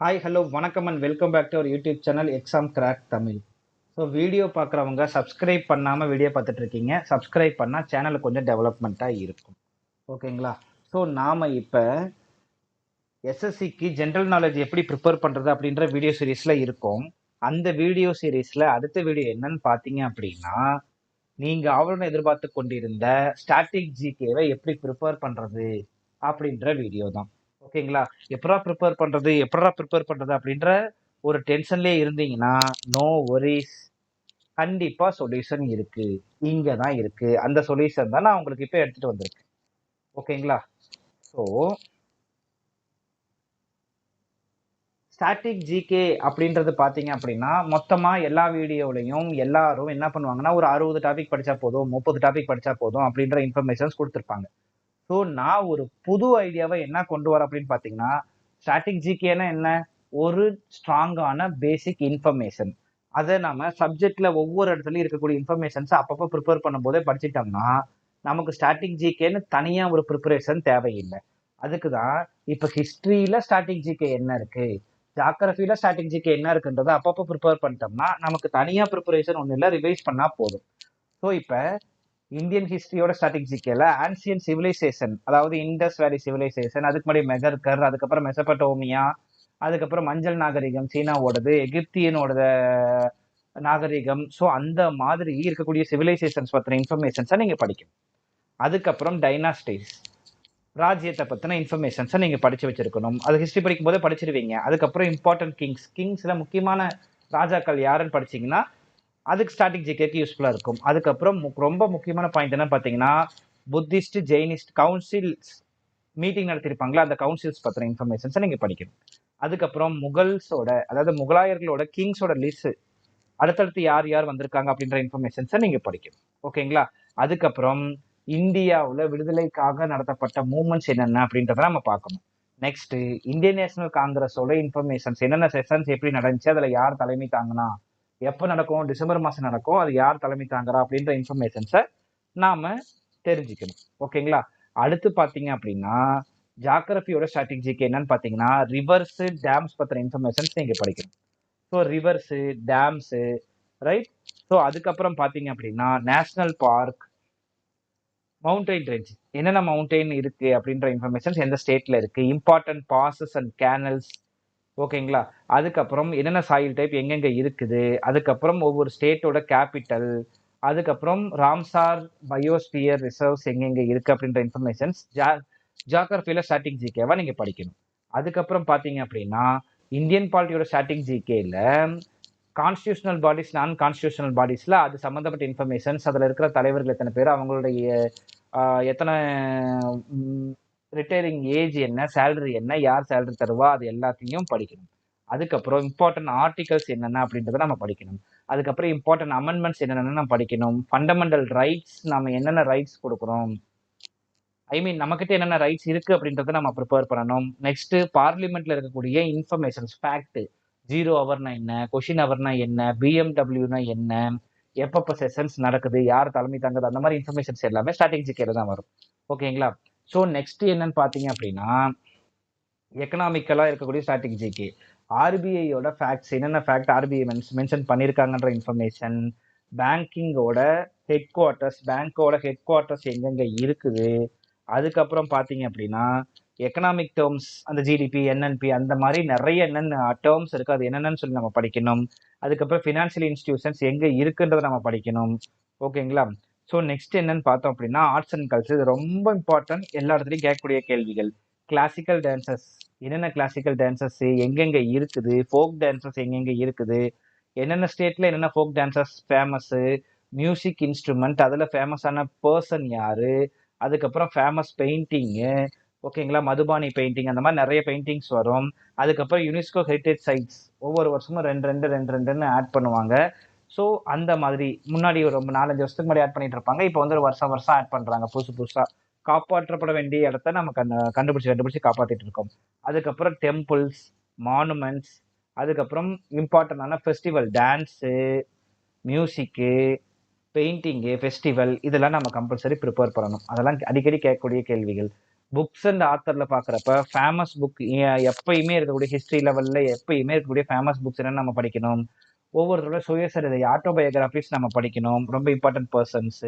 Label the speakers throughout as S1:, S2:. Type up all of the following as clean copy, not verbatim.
S1: Hi hello வணக்கம் and welcome back to our YouTube channel exam crack Tamil. So video பார்க்குறவங்க subscribe பண்ணாமல் video பார்த்துட்டு இருக்கீங்க. சப்ஸ்கிரைப் பண்ணால் சேனல் கொஞ்சம் டெவலப்மெண்ட்டாக இருக்கும். ஓகேங்களா? ஸோ நாம் இப்போ எஸ்எஸ்சிக்கு ஜென்ரல் நாலேஜ் எப்படி ப்ரிப்பேர் பண்ணுறது அப்படின்ற வீடியோ சீரீஸில் இருக்கோம். அந்த வீடியோ சீரீஸில் அடுத்த வீடியோ என்னன்னு பார்த்தீங்க அப்படின்னா, நீங்கள் ஆவலுடன் எதிர்பார்த்து கொண்டிருந்த ஸ்டாட்டிக் ஜிகேவை எப்படி ப்ரிப்பேர் பண்ணுறது அப்படின்ற வீடியோ தான். ஓகேங்களா? எப்படா ப்ரிப்பேர் பண்றது அப்படின்ற ஒரு டென்ஷன்லயே இருந்தீங்கன்னா, நோ ஒரிஸ். கண்டிப்பா சொல்யூஷன் இருக்கு. இங்க தான் இருக்கு. அந்த சொல்யூஷன் தான் நான் உங்களுக்கு இப்ப எடுத்துட்டு வந்திருக்கேன். ஓகேங்களா? ஸோ ஸ்டாட்டிக் ஜிகே அப்படின்றது பாத்தீங்க அப்படின்னா, மொத்தமா எல்லா வீடியோலையும் எல்லாரும் என்ன பண்ணுவாங்கன்னா, ஒரு 60 டாபிக் படிச்சா போதும், 30 டாபிக் படிச்சா போதும் அப்படின்ற இன்ஃபர்மேஷன்ஸ் கொடுத்துருப்பாங்க. ஸோ நான் ஒரு புது ஐடியாவை என்ன கொண்டு வரேன் அப்படின்னு பாத்தீங்கன்னா, ஸ்டாட்டிக் ஜிகேனா என்ன? ஒரு ஸ்ட்ராங்கான பேசிக் இன்ஃபர்மேஷன். அதை நம்ம சப்ஜெக்ட்ல ஒவ்வொரு இடத்துலயும் இருக்கக்கூடிய இன்ஃபர்மேஷன்ஸ் அப்பப்போ ப்ரிப்பேர் பண்ணும்போதே படிச்சுட்டோம்னா, நமக்கு ஸ்டாட்டிக் ஜிகேன்னு தனியா ஒரு ப்ரிப்பரேஷன் தேவையில்லை. அதுக்கு தான் இப்ப ஹிஸ்டரியில ஸ்டாட்டிக் ஜிகே என்ன இருக்கு, ஜாகிரபியில ஸ்டாட்டிக் ஜிகே என்ன இருக்குன்றதை அப்பப்போ ப்ரிப்பேர் பண்ணிட்டோம்னா நமக்கு தனியா ப்ரிப்பரேஷன் ஒண்ணு இல்லை, ரிவைஸ் பண்ணா போதும். ஸோ இப்ப இந்தியன் ஹிஸ்டரியோட ஸ்டாட்டிக் ஜிகேல ஆன்சியன் சிவிலைசேஷன், அதாவது இண்டஸ் வேலி சிவிலைசேஷன், அதுக்கு முன்னாடி மெகர்கர், அதுக்கப்புறம் மெசபடோமியா, அதுக்கப்புறம் மஞ்சள் நாகரிகம் சீனாவோடது, எகிப்தியனோட நாகரிகம். ஸோ அந்த மாதிரி இருக்கக்கூடிய சிவிலைசேஷன்ஸ் பத்தின இன்ஃபர்மேஷன்ஸை நீங்க படிக்கணும். அதுக்கப்புறம் டைனாஸ்டிஸ், ராஜ்யத்தை பத்தின இன்ஃபர்மேஷன்ஸை நீங்க படிச்சு வச்சிருக்கணும். அது ஹிஸ்டரி படிக்கும் போதே படிச்சிருவீங்க. அதுக்கப்புறம் இம்பார்ட்டன்ட் கிங்ஸ்ல முக்கியமான ராஜாக்கள் யாருன்னு படிச்சீங்கன்னா அதுக்கு ஸ்டாட்டிக் ஜிகேக்கு யூஸ்ஃபுல்லா இருக்கும். அதுக்கப்புறம் ரொம்ப முக்கியமான பாயிண்ட் என்ன பாத்தீங்கன்னா, புத்திஸ்ட் ஜெயினிஸ்ட் கவுன்சில்ஸ் மீட்டிங் நடத்திருப்பாங்களா, அந்த கவுன்சில்ஸ் பத்தின இன்ஃபர்மேஷன்ஸை நீங்க படிக்கணும். அதுக்கப்புறம் முகல்ஸோட, அதாவது முகலாயர்களோட கிங்ஸோட லிஸ்ட், அடுத்தடுத்து யார் யார் வந்திருக்காங்க அப்படின்ற இன்ஃபர்மேஷன்ஸை நீங்க படிக்கணும். ஓகேங்களா? அதுக்கப்புறம் இந்தியாவுல விடுதலைக்காக நடத்தப்பட்ட மூவ்மெண்ட்ஸ் என்னென்ன அப்படின்றத நம்ம பார்க்கணும். நெக்ஸ்ட் இந்தியன் நேஷனல் காங்கிரஸோட இன்ஃபர்மேஷன்ஸ், என்னென்ன செஷன்ஸ் எப்படி நடந்துச்சு, அதுல யார் தலைமை தாங்கினா, எப்ப நடக்கும், டிசம்பர் மாசம் நடக்கும், அது யார் தலைமை தாங்குறா அப்படின்ற இன்ஃபர்மேஷன்ஸை நாம தெரிஞ்சுக்கணும். ஓகேங்களா? அடுத்து பாத்தீங்க அப்படின்னா, ஜாகிரபியோட ஸ்ட்ராட்டஜிக்கு என்னன்னு பாத்தீங்கன்னா, ரிவர்ஸ் டேம்ஸ் பத்தின இன்ஃபர்மேஷன்ஸ் நீங்க படிக்கணும். ஸோ ரிவர்ஸ் டேம்ஸ், ரைட். ஸோ அதுக்கப்புறம் பாத்தீங்க அப்படின்னா, நேஷனல் பார்க், மவுண்டைன் ரேஞ்ச், என்னென்ன மவுண்டைன் இருக்கு அப்படின்ற இன்ஃபர்மேஷன்ஸ் எந்த ஸ்டேட்ல இருக்கு, இம்பார்ட்டன்ட் பாசஸ் அண்ட் கேனல்ஸ். ஓகேங்களா? அதுக்கப்புறம் என்னென்ன சாயில் டைப் எங்கெங்க இருக்குது, அதுக்கப்புறம் ஒவ்வொரு ஸ்டேட்டோட கேபிட்டல், அதுக்கப்புறம் ராம்சார் பயோஸ்பியர் ரிசர்வ்ஸ் எங்கெங்க இருக்கு அப்படின்ற இன்ஃபர்மேஷன்ஸ் ஜாகிரபியில ஸ்டாட்டிக் ஜிகேவா நீங்க படிக்கணும். அதுக்கப்புறம் பாத்தீங்க அப்படின்னா, இந்தியன் பாலிட்டியோட ஸ்டாட்டிக் ஜிகேல கான்ஸ்டியூஷனல் பாடிஸ், நான் கான்ஸ்டியூஷனல் பாடிஸ்ல அது சம்பந்தப்பட்ட இன்ஃபர்மேஷன்ஸ், அதுல இருக்கிற தலைவர்கள் எத்தனை பேர், அவங்களுடைய எத்தனை ரிட்டையரிங் ஏஜ் என்ன, சேலரி என்ன, யார் சேலரி தருவா, அது எல்லாத்தையும் படிக்கணும். அதுக்கப்புறம் இம்பார்ட்டன்ட் ஆர்டிகல்ஸ் என்னென்ன அப்படின்றத நம்ம படிக்கணும். அதுக்கப்புறம் இம்பார்ட்டன்ட் அமெண்ட்மெண்ட்ஸ் என்னென்னு நம்ம படிக்கணும். ஃபண்டமெண்டல் ரைட்ஸ், நம்ம என்னென்ன ரைட்ஸ் கொடுக்குறோம், ஐ மீன் நம்மகிட்ட என்னென்ன ரைட்ஸ் இருக்கு அப்படின்றத நம்ம ப்ரிப்பேர் பண்ணணும். நெக்ஸ்ட் பார்லிமெண்ட்ல இருக்கக்கூடிய இன்ஃபர்மேஷன்ஸ், ஃபேக்ட், 0 ஹவர்னா என்ன, கொஷின் ஹவர்னா என்ன, பிஎம்டபிள்யூனா என்ன, எப்பப்ப செஷன்ஸ் நடக்குது, யார் தலைமை தாங்குது, அந்த மாதிரி இன்ஃபர்மேஷன்ஸ் எல்லாமே ஸ்ட்ராட்டஜிக்கேல தான் வரும். ஓகேங்களா? ஸோ நெக்ஸ்ட் என்னன்னு பாத்தீங்க அப்படின்னா, எக்கனாமிக்கலா இருக்கக்கூடிய ஸ்ட்ராட்டஜிக்கு ஆர்பிஐயோட ஃபேக்ட்ஸ், என்னென்ன ஃபேக்ட் ஆர்பிஐ மென்ஷன் பண்ணியிருக்காங்கன்ற இன்ஃபர்மேஷன், பேங்கிங்கோட ஹெட் குவார்ட்டர்ஸ், பேங்கோட ஹெட் குவார்ட்டர்ஸ் எங்கெங்க இருக்குது, அதுக்கப்புறம் பாத்தீங்க அப்படின்னா எக்கனாமிக் டேர்ம்ஸ், அந்த ஜிடிபி, என்என்பி, அந்த மாதிரி நிறைய என்னென்ன டேர்ம்ஸ் இருக்கு, அது என்னென்னு சொல்லி நம்ம படிக்கணும். அதுக்கப்புறம் ஃபினான்ஷியல் இன்ஸ்டிடியூஷன்ஸ் எங்க இருக்குன்றதை நம்ம படிக்கணும். ஓகேங்களா? ஸோ நெக்ஸ்ட் என்னன்னு பார்த்தோம் அப்படின்னா, ஆர்ட்ஸ் அண்ட் கல்ச்சர். இது ரொம்ப இம்பார்ட்டன்ட், எல்லா இடத்துலையும் கேட்கக்கூடிய கேள்விகள். கிளாசிக்கல் டான்சஸ், என்னென்ன கிளாசிக்கல் டான்சஸ் எங்கெங்க இருக்குது, ஃபோக் டான்சஸ் எங்கெங்க இருக்குது, என்னென்ன ஸ்டேட்ல என்னென்ன folk dances famous, music instrument, அதுல ஃபேமஸான பர்சன் யாரு, அதுக்கப்புறம் ஃபேமஸ் பெயிண்டிங்கு, ஓகேங்களா, மதுபானி பெயிண்டிங், அந்த மாதிரி நிறைய பெயிண்டிங்ஸ் வரும். அதுக்கப்புறம் யுனெஸ்கோ ஹெரிட்டேஜ் சைட்ஸ் ஒவ்வொரு வருஷமும் ரெண்டுன்னு ஆட் பண்ணுவாங்க. ஸோ அந்த மாதிரி முன்னாடி ஒரு 4-5 வருஷத்துக்கு முன்னாடி ஆட் பண்ணிட்டு இருப்பாங்க, இப்போ வந்து ஒரு வருஷம் வருஷம் ஆட் பண்றாங்க புதுசு புதுசா. காப்பாற்றப்பட வேண்டிய இடத்த நம்ம கண்டுபிடிச்சு காப்பாத்திட்டு இருக்கோம். அதுக்கப்புறம் டெம்பிள்ஸ், மானுமெண்ட்ஸ், அதுக்கப்புறம் இம்பார்ட்டன்டான ஃபெஸ்டிவல், டான்ஸு, மியூசிக்கு, பெயிண்டிங்கு, ஃபெஸ்டிவல், இதெல்லாம் நம்ம கம்பல்சரி ப்ரிப்பேர் பண்ணணும். அதெல்லாம் அடிக்கடி கேட்கக்கூடிய கேள்விகள். புக்ஸ் அண்ட் ஆத்தர்ல பாக்குறப்ப ஃபேமஸ் புக் எப்பயுமே இருக்கக்கூடிய ஹிஸ்டரி லெவல்ல எப்பயுமே இருக்கக்கூடிய ஃபேமஸ் புக்ஸ் என்னன்னு நம்ம படிக்கணும். ஒவ்வொருத்தரோட சுயசரிதை ஆட்டோபயோகிராபிஸ் நம்ம படிக்கணும், ரொம்ப இம்பார்ட்டன்ட் பர்சன்ஸ்.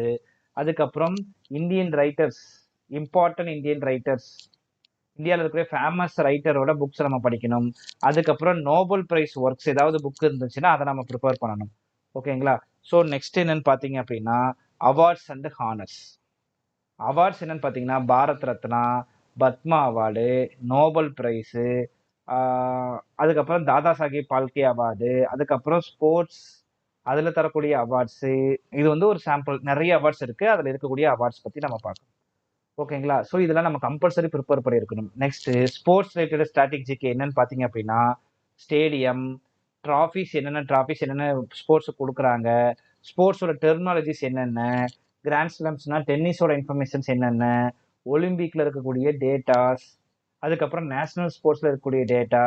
S1: அதுக்கப்புறம் Indian writers, important Indian writers, இந்தியாவில் இருக்கிற ஃபேமஸ் ரைட்டரோட புக்ஸ் நம்ம படிக்கணும். அதுக்கப்புறம் நோபல் பிரைஸ் ஒர்க்ஸ் ஏதாவது புக் இருந்துச்சுன்னா அதை நம்ம ப்ரிப்பேர் பண்ணணும். ஓகேங்களா? ஸோ நெக்ஸ்ட் என்னன்னு பார்த்தீங்க அப்படின்னா அவார்ட்ஸ் அண்ட் ஹானர்ஸ். அவார்ட்ஸ் என்னன்னு பார்த்தீங்கன்னா Bharat Ratna, Padma award, Nobel prize, அதுக்கப்புறம் தாதா சாஹேப் பால்கே அவார்டு, அதுக்கப்புறம் ஸ்போர்ட்ஸ் அதில் தரக்கூடிய அவார்ட்ஸு. இது வந்து ஒரு சாம்பிள், நிறைய அவார்ட்ஸ் இருக்கு. அதில் இருக்கக்கூடிய அவார்ட்ஸ் பற்றி நம்ம பார்க்கணும். ஓகேங்களா? ஸோ இதெல்லாம் நம்ம கம்பல்சரி ப்ரிப்பேர் பண்ணியிருக்கணும். நெக்ஸ்ட் ஸ்போர்ட்ஸ் ரிலேட்டட் ஸ்ட்ராட்டஜிக்கு என்னன்னு பார்த்தீங்க அப்படின்னா ஸ்டேடியம், ட்ராஃபிஸ், என்னென்ன ட்ராஃபிஸ் என்னென்ன ஸ்போர்ட்ஸ் கொடுக்குறாங்க, ஸ்போர்ட்ஸோட டெர்மினாலஜிஸ் என்னென்ன, கிராண்ட் ஸ்லாம்ஸ்னா டென்னிஸோட இன்ஃபர்மேஷன்ஸ் என்னென்ன, ஒலிம்பிக்ல இருக்கக்கூடிய டேட்டாஸ், அதுக்கப்புறம் நேஷனல் ஸ்போர்ட்ஸ்ல இருக்கக்கூடிய டேட்டா.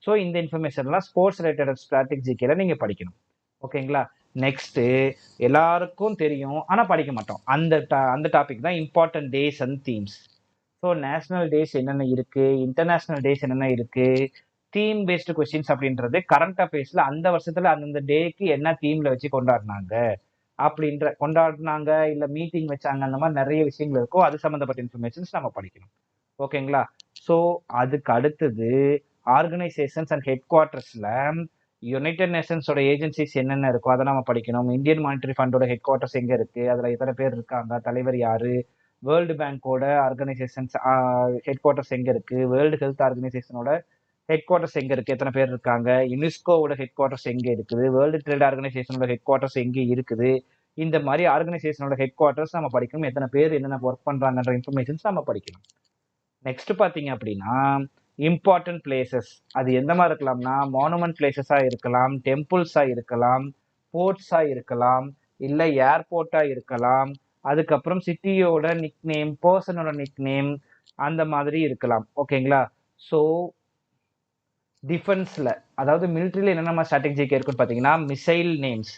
S1: ஸோ இந்த இன்ஃபர்மேஷன்லாம் ஸ்போர்ட்ஸ் ரிலேட்டட் ஸ்ட்ராட்டஜிக்கில் நீங்கள் படிக்கணும். ஓகேங்களா? நெக்ஸ்ட் எல்லாருக்கும் தெரியும் ஆனா படிக்க மாட்டோம், அந்த டாபிக் தான் important days and themes. So national days என்னென்ன இருக்கு, இன்டர்நேஷனல் டேஸ் என்னென்ன இருக்கு, தீம் பேஸ்டு கொஸ்டின்ஸ் அப்படின்றது கரண்ட் அஃபேர்ஸ்ல அந்த வருஷத்துல அந்தந்த டேக்கு என்ன தீம்ல வச்சு கொண்டாடினாங்க இல்ல மீட்டிங் வச்சாங்க, அந்த மாதிரி நிறைய விஷயங்கள் இருக்கும். அது சம்பந்தப்பட்ட இன்ஃபர்மேஷன்ஸ் நம்ம படிக்கணும். ஓகேங்களா? ஸோ அதுக்கு அடுத்தது ஆர்கனைசேஷன்ஸ் அண்ட் ஹெட் குவார்டர்ஸ்ல யுனைடெட் நேஷன்ஸோட ஏஜென்சிஸ் என்னென்ன இருக்கோ அதை நம்ம படிக்கணும். இந்தியன் மானிட்டரி ஃபண்டோட ஹெட் குவார்டர்ஸ் எங்க இருக்கு, அதுல எத்தனை பேர் இருக்காங்க, தலைவர் யாரு, வேர்ல்டு பேங்கோட ஆர்கனைசேஷன்ஸ் ஹெட் குவார்டர்ஸ் எங்க இருக்கு, வேர்ல்டு ஹெல்த் ஆர்கனைசேஷனோட ஹெட் குவார்டர்ஸ் எங்க இருக்கு, எத்தனை பேர் இருக்காங்க, யுனெஸ்கோவோட ஹெட் குவார்டர்ஸ் எங்க இருக்குது, வேர்ல்டு ட்ரேட் ஆர்கனைசேஷனோட ஹெட் குவார்டர்ஸ் எங்க இருக்குது. இந்த மாதிரி ஆர்கனைசேஷனோட ஹெட் குவார்டர்ஸ் நம்ம படிக்கணும். எத்தனை பேர் என்னென்ன ஒர்க் பண்றாங்கன்ற இன்ஃபர்மேஷன்ஸ் நம்ம படிக்கணும். நெக்ஸ்ட் பாத்தீங்க அப்படின்னா இம்பார்ட்டன்ட் பிளேசஸ், அது எந்த மாதிரி இருக்கலாம்னா மானுமெண்ட் பிளேசஸா இருக்கலாம், டெம்பிள்ஸா இருக்கலாம், போர்ட்ஸா இருக்கலாம், இல்ல ஏர்போர்ட்டா இருக்கலாம், அதுக்கப்புறம் சிட்டியோட நிக் நேம், பர்சனோட நிக் நேம், அந்த மாதிரி இருக்கலாம். ஓகேங்களா? ஸோ டிஃபென்ஸ்ல, அதாவது மிலிட்ரியில என்னென்ன ஸ்ட்ராட்டஜிக்கு இருக்குன்னு பார்த்தீங்கன்னா மிசைல் நேம்ஸ்.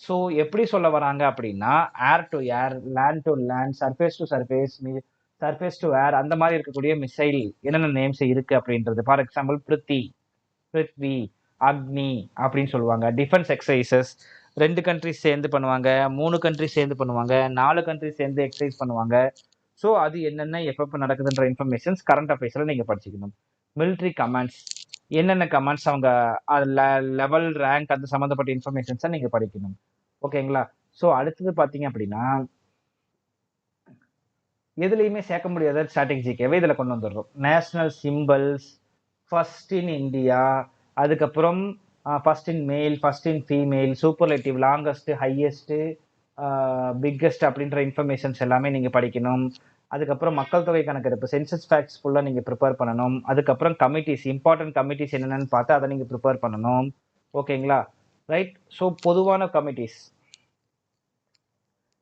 S1: ஸோ எப்படி சொல்ல வராங்க அப்படின்னா air to air, land to land, surface to surface, surface to air, அந்த மாதிரி இருக்கக்கூடிய மிசைல் என்னென்ன நேம்ஸ் இருக்கு அப்படின்றது. ஃபார் எக்ஸாம்பிள் பிருத்வி, அக்னி அப்படின்னு சொல்லுவாங்க. டிஃபென்ஸ் எக்ஸசைசஸ் 2 கண்ட்ரிஸ் சேர்ந்து பண்ணுவாங்க, 3 கண்ட்ரிஸ் சேர்ந்து பண்ணுவாங்க, 4 கண்ட்ரிஸ் சேர்ந்து எக்ஸசைஸ் பண்ணுவாங்க. ஸோ அது என்னென்ன எப்பப்போ நடக்குதுன்ற இன்ஃபர்மேஷன்ஸ் கரண்ட் அஃபேர்ஸ்ல நீங்க படிச்சுக்கணும். மிலிட்ரி கமாண்ட்ஸ், என்னென்ன கமாண்ட்ஸ் அவங்க லெவல் ரேங்க் அது சம்மந்தப்பட்ட இன்ஃபர்மேஷன்ஸை நீங்க படிக்கணும். ஓகேங்களா? ஸோ அடுத்தது பார்த்தீங்க அப்படின்னா எதுலையுமே சேர்க்க முடியாத ஸ்ட்ராட்டஜிக்காவே இதில் கொண்டு வந்துடுறோம். National symbols, first in India, அதுக்கப்புறம் ஃபர்ஸ்ட் இன் மேல், first in female, superlative, longest, highest, biggest அப்படின்ற இன்ஃபர்மேஷன்ஸ் எல்லாமே நீங்கள் படிக்கணும். அதுக்கப்புறம் மக்கள் தொகை கணக்கெடுப்பு, சென்சஸ் ஃபேக்ட்ஸ் ஃபுல்லாக நீங்கள் ப்ரிப்பேர் பண்ணணும். அதுக்கப்புறம் கமிட்டிஸ், இம்பார்ட்டன்ட் கமிட்டிஸ் என்னென்னு பார்த்து அதை நீங்கள் ப்ரிப்பேர் பண்ணணும். ஓகேங்களா? ரைட். ஸோ பொதுவான கமிட்டிஸ்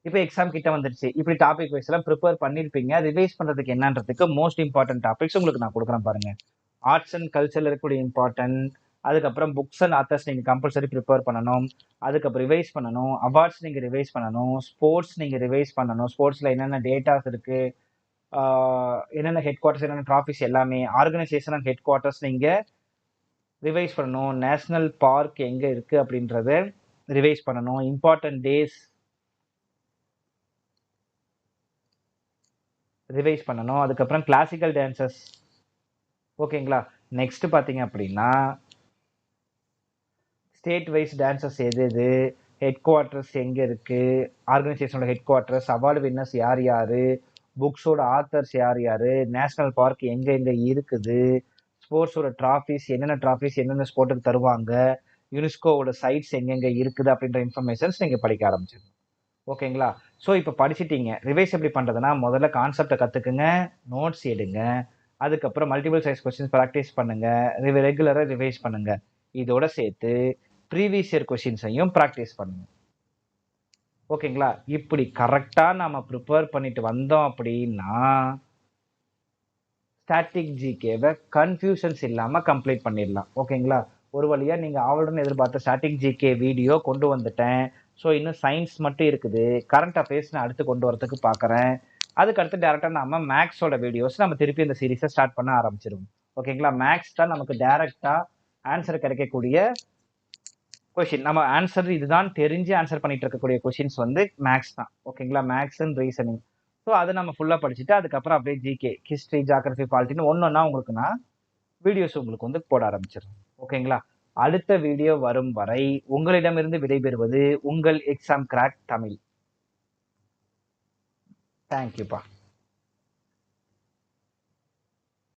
S1: இப்போ எக்ஸாம் கிட்ட வந்துருச்சு, இப்படி டாபிக் வைஸ் எல்லாம் ப்ரிப்பேர் பண்ணிருப்பீங்க. ரிவைஸ் பண்றதுக்கு என்னன்றதுக்கு மோஸ்ட் இம்பார்ட்டன்ட் டாபிக்ஸ் உங்களுக்கு நான் கொடுக்குறேன் பாருங்க. ஆர்ட்ஸ் அண்ட் கல்ச்சர்ல இருக்கக்கூடிய இம்பார்ட்டன்ட், அதுக்கப்புறம் புக்ஸ் அண்ட் ஆத்தர்ஸ் நீங்க கம்பல்சரி ப்ரிப்பேர் பண்ணணும், அதுக்கப்புறம் ரிவைஸ் பண்ணணும். அவார்ட்ஸ் நீங்க ரிவைஸ் பண்ணணும், ஸ்போர்ட்ஸ் நீங்க ரிவைஸ் பண்ணணும். ஸ்போர்ட்ஸ்ல என்னென்ன டேட்டாஸ் இருக்கு, என்னென்ன ஹெட் குவார்டர்ஸ், என்னென்ன ட்ராஃபிஸ், எல்லாமே ஆர்கனைசேஷன் அண்ட் ஹெட் குவார்டர்ஸ் நீங்க ரிவைஸ் பண்ணணும். நேஷனல் பார்க் எங்க இருக்கு அப்படின்றத ரிவைஸ் பண்ணணும். இம்பார்ட்டன்ட் டேஸ் ரிவைஸ் பண்ணணும். அதுக்கப்புறம் கிளாசிக்கல் டான்சஸ். ஓகேங்களா? நெக்ஸ்ட் பார்த்தீங்க அப்படின்னா ஸ்டேட் வைஸ் டான்சஸ் எது, ஹெட் குவார்டர்ஸ் எங்கே இருக்குது, ஆர்கனைசேஷனோட ஹெட் குவார்டர்ஸ், அவார்டு வின்னர்ஸ் யார் யார், புக்ஸோட ஆத்தர்ஸ் யார் யார், நேஷனல் பார்க் எங்கே இருக்குது, ஸ்போர்ட்ஸோட ட்ராஃபிஸ், என்னென்ன ட்ராஃபிஸ் என்னென்ன ஸ்போர்ட்டுக்கு தருவாங்க, யுனெஸ்கோவோட சைட்ஸ் எங்கெங்கே இருக்குது அப்படின்ற இன்ஃபர்மேஷன்ஸ் நீங்கள் படிக்க ஆரம்பிச்சிடணும். ஓகேங்களா? ஸோ இப்போ படிச்சிட்டீங்க. ரிவைஸ் எப்படி பண்ணுறதுன்னா முதல்ல கான்செப்டை கற்றுக்குங்க, நோட்ஸ் எடுங்க, அதுக்கப்புறம் மல்டிபிள் சாய்ஸ் கொஸ்டின்ஸ் ப்ராக்டிஸ் பண்ணுங்க, ரெகுலராக ரிவைஸ் பண்ணுங்க. இதோட சேர்த்து ப்ரீவியஸ் இயர் கொஸ்டின்ஸையும் ப்ராக்டிஸ் பண்ணுங்க. ஓகேங்களா? இப்படி கரெக்டாக நம்ம ப்ரிப்பேர் பண்ணிட்டு வந்தோம் அப்படின்னா ஸ்டாட்டிக் ஜிகேவை கன்ஃபியூஷன்ஸ் இல்லாமல் கம்ப்ளீட் பண்ணிடலாம். ஓகேங்களா? ஒரு வழியாக நீங்கள் ஆவலுடன் எதிர்பார்த்த ஸ்டாட்டிக் ஜிகே வீடியோ கொண்டு வந்துட்டேன். ஸோ இன்னும் சயின்ஸ் மட்டும் இருக்குது. கரண்ட் அஃபேர்ஸ் நான் அடுத்து கொண்டு வரதுக்கு பார்க்குறேன். அதுக்கு அடுத்து டேரக்டா நம்ம மேக்ஸோட வீடியோஸ் நம்ம திருப்பி இந்த சீரீஸை ஸ்டார்ட் பண்ண ஆரம்பிச்சிருவோம். ஓகேங்களா? மேக்ஸ் தான் நமக்கு டேரக்டா ஆன்சர் கிடைக்கக்கூடிய கொஷின். நம்ம ஆன்சர் இதுதான் தெரிஞ்சு ஆன்சர் பண்ணிட்டு இருக்கக்கூடிய கொஷின்ஸ் வந்து மேக்ஸ் தான். ஓகேங்களா? Maths and reasoning. ஸோ அதை நம்ம ஃபுல்லா படிச்சுட்டு அதுக்கப்புறம் அப்படியே ஜிகே, ஹிஸ்டரி, ஜியோகிராஃபி, பாலிட்டின்னு ஒன்னொன்னா உங்களுக்கு நான் வீடியோஸ் உங்களுக்கு வந்து போட ஆரம்பிச்சிடுறேன். ஓகேங்களா? அடுத்த வீடியோ வரும் வரை உங்களிடமிருந்து விடைபெறுவது உங்கள் எக்ஸாம் கிராக் தமிழ். தேங்க்யூப்பா.